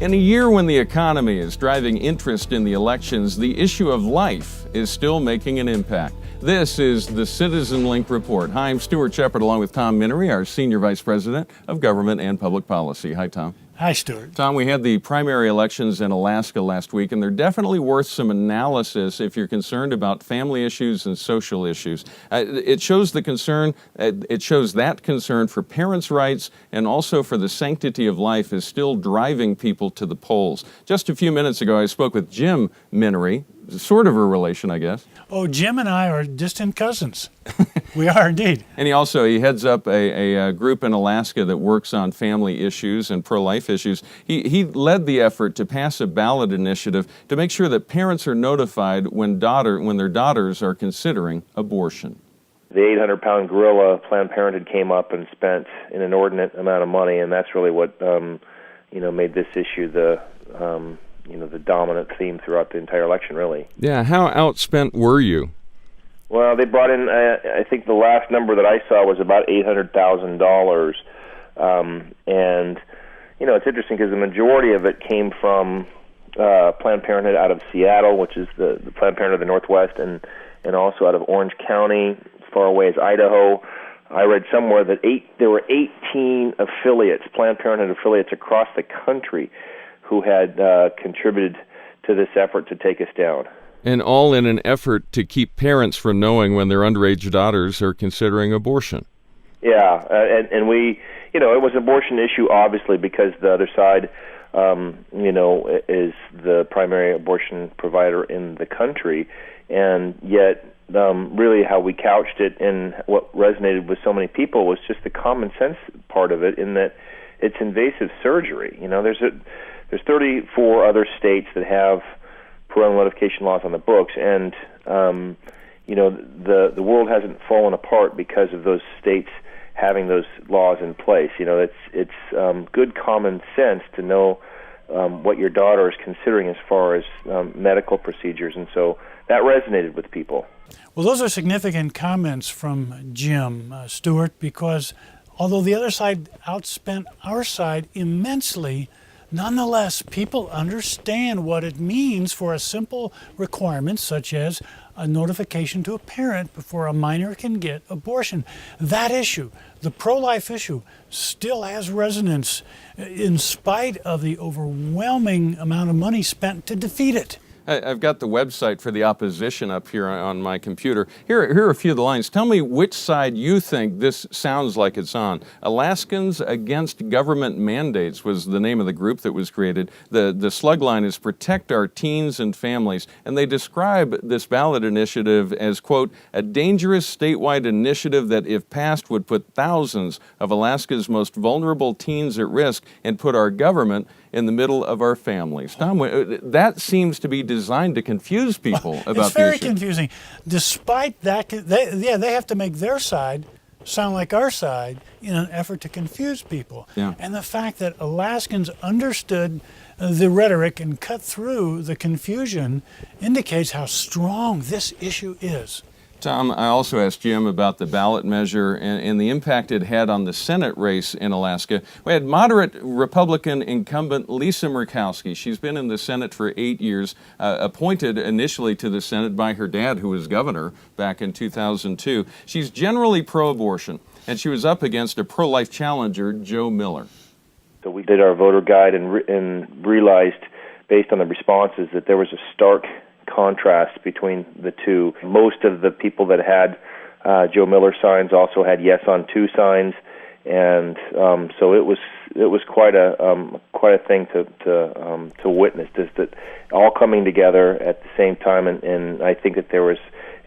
In a year when the economy is driving interest in the elections, the issue of life is still making an impact. This is the CitizenLink Report. Hi, I'm Stuart Shepard along with Tom Minnery, our Senior Vice President of Government and Public Policy. Hi, Tom. Hi, Stuart. Tom, we had the primary elections in Alaska last week, and they're definitely worth some analysis if you're concerned about family issues and social issues. It shows that concern for parents' rights and also for the sanctity of life is still driving people to the polls. Just a few minutes ago, I spoke with Jim Minnery, sort of a relation, I guess. Oh, Jim and I are distant cousins. We are indeed. And he heads up a group in Alaska that works on family issues and pro-life issues. He led the effort to pass a ballot initiative to make sure that parents are notified when their daughters are considering abortion. The 800-pound gorilla, Planned Parenthood, came up and spent an inordinate amount of money, and that's really what made this issue the dominant theme throughout the entire election, really. Yeah, how outspent were you? Well, they brought in, I think the last number that I saw was about $800,000. And, it's interesting because the majority of it came from Planned Parenthood out of Seattle, which is the Planned Parenthood of the Northwest, and also out of Orange County, as far away as Idaho. I read somewhere that there were 18 affiliates, Planned Parenthood affiliates across the country who had contributed to this effort to take us down. And all in an effort to keep parents from knowing when their underage daughters are considering abortion. Yeah, and we, it was an abortion issue, obviously, because the other side, is the primary abortion provider in the country, and yet really how we couched it and what resonated with so many people was just the common sense part of it, in that it's invasive surgery. There's 34 other states that have parental notification laws on the books, and the world hasn't fallen apart because of those states having those laws in place. It's good common sense to know what your daughter is considering as far as medical procedures, and so that resonated with people. Well, those are significant comments from Jim, Stewart, because although the other side outspent our side immensely, nonetheless, people understand what it means for a simple requirement such as a notification to a parent before a minor can get abortion. That issue, the pro-life issue, still has resonance in spite of the overwhelming amount of money spent to defeat it. I've got the website for the opposition up here on my computer. Here are a few of the lines. Tell me which side you think this sounds like it's on. Alaskans Against Government Mandates was the name of the group that was created. The slug line is Protect Our Teens and Families, and they describe this ballot initiative as, quote, a dangerous statewide initiative that, if passed, would put thousands of Alaska's most vulnerable teens at risk and put our government in the middle of our families. Tom, that seems to be designed to confuse people about the issue. It's very confusing. Despite that, they have to make their side sound like our side in an effort to confuse people. Yeah. And the fact that Alaskans understood the rhetoric and cut through the confusion indicates how strong this issue is. Tom, I also asked Jim about the ballot measure and the impact it had on the Senate race in Alaska. We had moderate Republican incumbent Lisa Murkowski. She's been in the Senate for 8 years, appointed initially to the Senate by her dad, who was governor back in 2002. She's generally pro-abortion, and she was up against a pro-life challenger, Joe Miller. So we did our voter guide and realized, based on the responses, that there was a stark contrast between the two. Most of the people that had Joe Miller signs also had Yes on 2 signs, and so it was quite a thing to witness. Just that all coming together at the same time, and I think that there was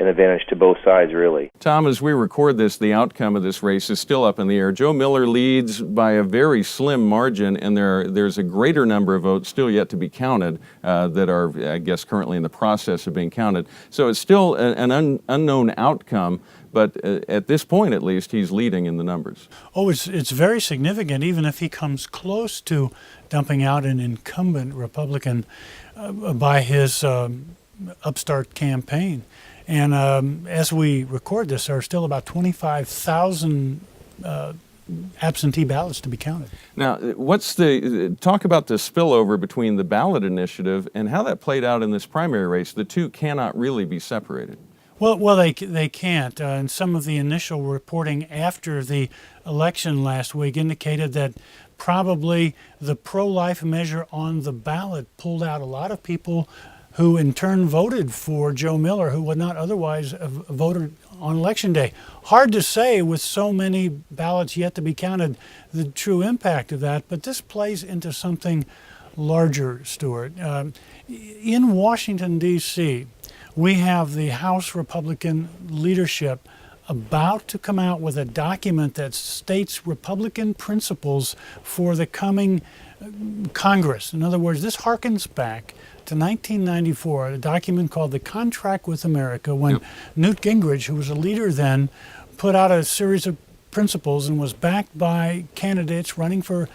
an advantage to both sides, really. Tom, as we record this, the outcome of this race is still up in the air. Joe Miller leads by a very slim margin, and there's a greater number of votes still yet to be counted that are, I guess, currently in the process of being counted. So it's still an unknown outcome, but at this point, at least, he's leading in the numbers. Oh, it's very significant, even if he comes close to dumping out an incumbent Republican by his upstart campaign. And as we record this, there are still about 25,000 absentee ballots to be counted. Now, talk about the spillover between the ballot initiative and how that played out in this primary race. The two cannot really be separated. Well, they can't. And some of the initial reporting after the election last week indicated that probably the pro-life measure on the ballot pulled out a lot of people who in turn voted for Joe Miller, who would not otherwise have voted on Election Day. Hard to say with so many ballots yet to be counted the true impact of that, but this plays into something larger, Stuart. In Washington, D.C., we have the House Republican leadership about to come out with a document that states Republican principles for the coming Congress. In other words, this harkens back to 1994, a document called the Contract with America, when Newt Gingrich, who was a leader then, put out a series of principles and was backed by candidates running for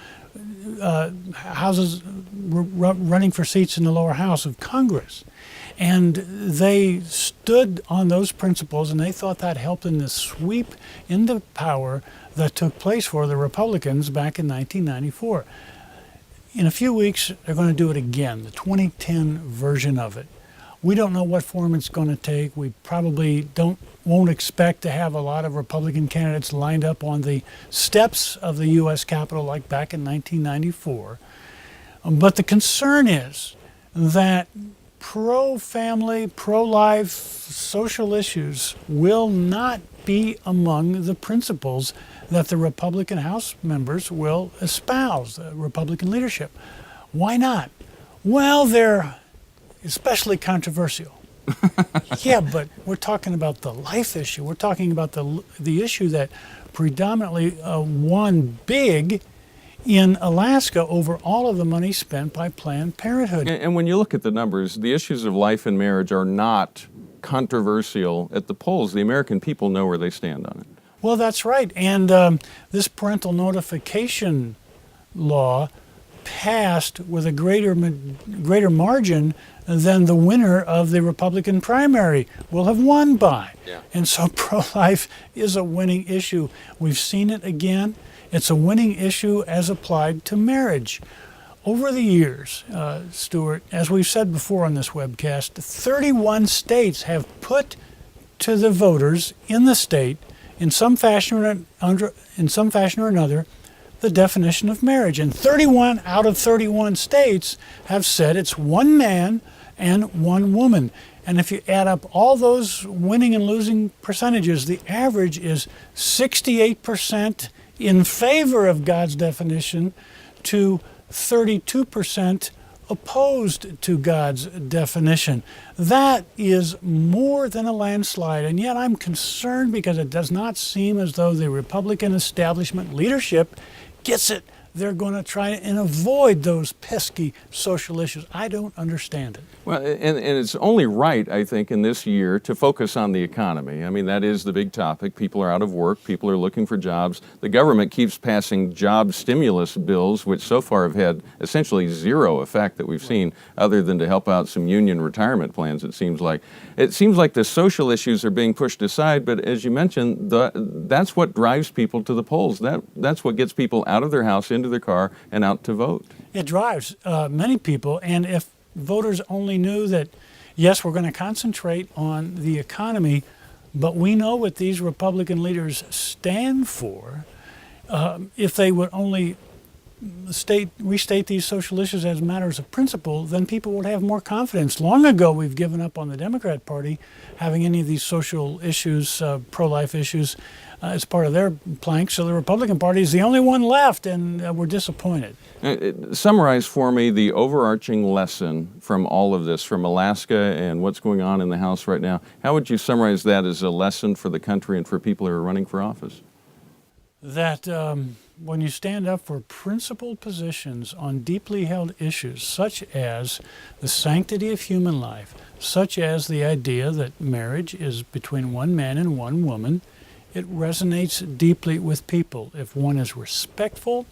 running for seats in the lower house of Congress. And they stood on those principles, and they thought that helped in the sweep into power that took place for the Republicans back in 1994. In a few weeks, they're going to do it again, the 2010 version of it. We don't know what form it's going to take. We probably won't expect to have a lot of Republican candidates lined up on the steps of the U.S. Capitol like back in 1994. But the concern is that pro-family, pro-life social issues will not be among the principles that the Republican House members will espouse, the Republican leadership. Why not? Well, they're especially controversial. Yeah, but we're talking about the life issue. We're talking about the issue that predominantly won big in Alaska over all of the money spent by Planned Parenthood. And when you look at the numbers, the issues of life and marriage are not controversial at the polls. The American people know where they stand on it. Well, that's right. And this parental notification law passed with a greater margin than the winner of the Republican primary will have won by. Yeah. And so pro-life is a winning issue. We've seen it again. It's a winning issue as applied to marriage. Over the years, Stuart, as we've said before on this webcast, 31 states have put to the voters in the state, in some fashion or another, the definition of marriage. And 31 out of 31 states have said it's one man and one woman. And if you add up all those winning and losing percentages, the average is 68% in favor of God's definition to 32% opposed to God's definition. That is more than a landslide, and yet I'm concerned because it does not seem as though the Republican establishment leadership gets it. They're going to try and avoid those pesky social issues. I don't understand it. Well, and it's only right, I think, in this year to focus on the economy. I mean, that is the big topic. People are out of work. People are looking for jobs. The government keeps passing job stimulus bills, which so far have had essentially zero effect that we've seen, other than to help out some union retirement plans, it seems like. It seems like the social issues are being pushed aside, but as you mentioned, that's what drives people to the polls. That's what gets people out of their house, into their car, and out to vote. It drives many people, and if voters only knew that, yes, we're going to concentrate on the economy, but we know what these Republican stand for, if they would only restate these social issues as matters of principle, then people would have more confidence. Long ago, we've given up on the Democrat Party having any of these social issues, pro-life issues, as part of their plank. So the Republican Party is the only one left, and we're disappointed. Summarize for me the overarching lesson from all of this, from Alaska and what's going on in the House right now. How would you summarize that as a lesson for the country and for people who are running for office? That when you stand up for principled positions on deeply held issues, such as the sanctity of human life, such as the idea that marriage is between one man and one woman, it resonates deeply with people. If one is respectful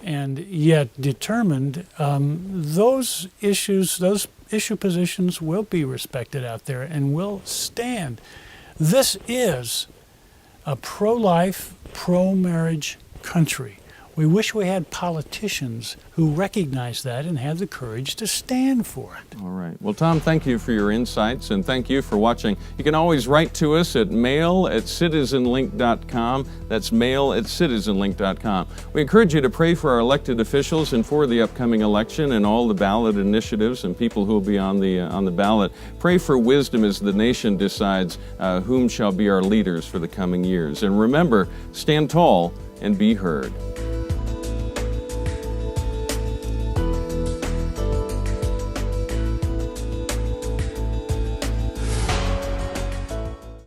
and yet determined, those issue positions will be respected out there and will stand. This is a pro-life, pro-marriage country. We wish we had politicians who recognize that and have the courage to stand for it. All right. Well, Tom, thank you for your insights, and thank you for watching. You can always write to us at mail@citizenlink.com. That's mail@citizenlink.com. We encourage you to pray for our elected officials and for the upcoming election and all the ballot initiatives and people who will be on the ballot. Pray for wisdom as the nation decides whom shall be our leaders for the coming years. And remember, stand tall and be heard.